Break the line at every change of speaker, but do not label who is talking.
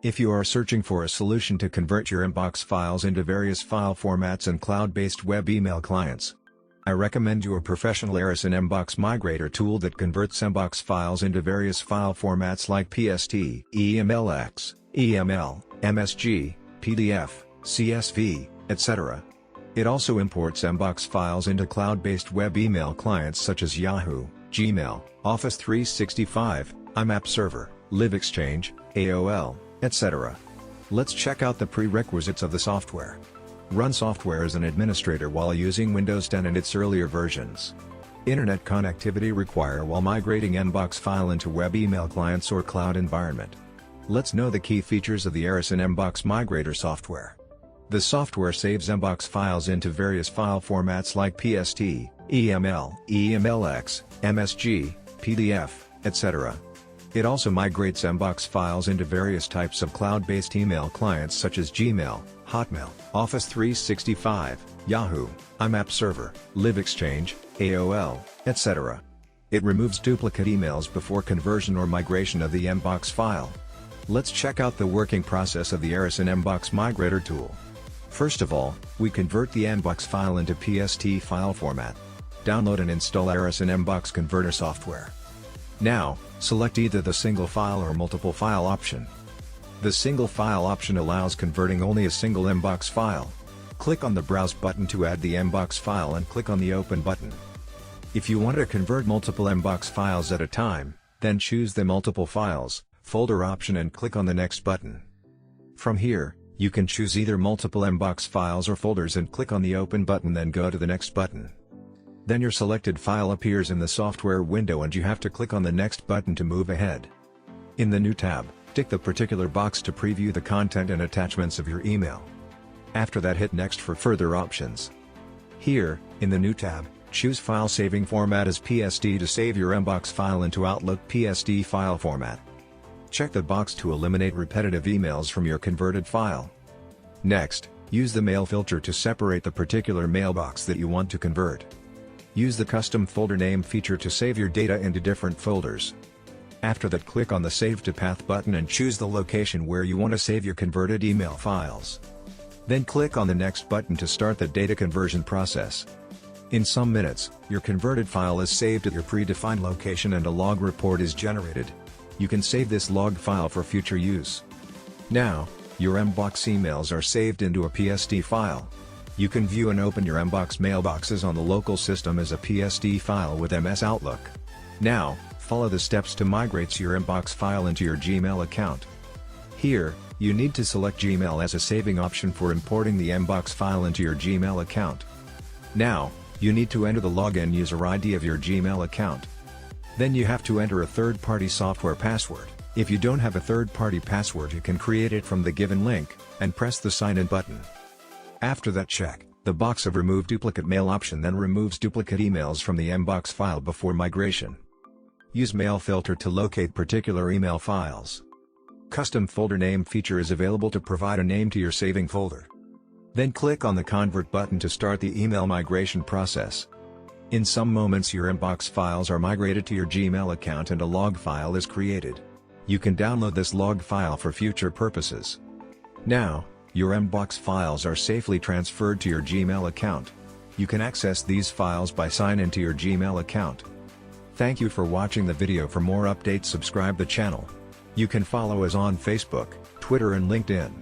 If you are searching for a solution to convert your inbox files into various file formats and cloud-based web email clients, I recommend you a professional Aryson MBOX migrator tool that converts MBOX files into various file formats like PST, EMLX, EML, MSG, PDF, CSV, etc. It also imports MBOX files into cloud-based web email clients such as Yahoo, Gmail, Office 365, IMAP Server, LiveExchange, AOL, etc. Let's check out the prerequisites of the software. Run software as an administrator while using Windows 10 and its earlier versions. Internet connectivity required while migrating MBOX file into web email clients or cloud environment. Let's know the key features of the Aryson MBOX migrator software. The software saves MBOX files into various file formats like PST, EML, EMLX, MSG, PDF, etc. It also migrates MBOX files into various types of cloud-based email clients such as Gmail, Hotmail, Office 365, Yahoo, IMAP Server, LiveExchange, AOL, etc. It removes duplicate emails before conversion or migration of the MBOX file. Let's check out the working process of the Aryson MBOX migrator tool. First of all, we convert the MBOX file into PST file format. Download and install Aryson MBOX converter software. Now, select either the single file or multiple file option. The single file option allows converting only a single MBOX file. Click on the Browse button to add the MBOX file and click on the Open button. If you want to convert multiple MBOX files at a time, then choose the Multiple Files folder option and click on the Next button. From here, you can choose either multiple MBOX files or folders and click on the Open button, then go to the Next button. Then your selected file appears in the software window and you have to click on the Next button to move ahead. In the New tab, tick the particular box to preview the content and attachments of your email. After that, hit Next for further options. Here, in the New tab, choose File Saving Format as PST to save your MBOX file into Outlook PST file format. Check the box to eliminate repetitive emails from your converted file. Next, use the Mail filter to separate the particular mailbox that you want to convert. Use the Custom Folder Name feature to save your data into different folders. After that, click on the Save to Path button and choose the location where you want to save your converted email files. Then click on the Next button to start the data conversion process. In some minutes, your converted file is saved at your predefined location and a log report is generated. You can save this log file for future use. Now, your MBOX emails are saved into a PST file. You can view and open your MBOX mailboxes on the local system as a PST file with MS Outlook. Now, follow the steps to migrate your MBOX file into your Gmail account. Here, you need to select Gmail as a saving option for importing the MBOX file into your Gmail account. Now, you need to enter the login user ID of your Gmail account. Then you have to enter a third-party software password. If you don't have a third-party password, you can create it from the given link, and press the Sign In button. After that, check the box of Remove Duplicate Mail option, then removes duplicate emails from the MBOX file before migration. Use Mail filter to locate particular email files. Custom Folder Name feature is available to provide a name to your saving folder. Then click on the Convert button to start the email migration process. In some moments, your MBOX files are migrated to your Gmail account and a log file is created. You can download this log file for future purposes. Now, your MBOX files are safely transferred to your Gmail account. You can access these files by sign into your Gmail account. Thank you for watching the video. For more updates, subscribe the channel. You can follow us on Facebook, Twitter and LinkedIn.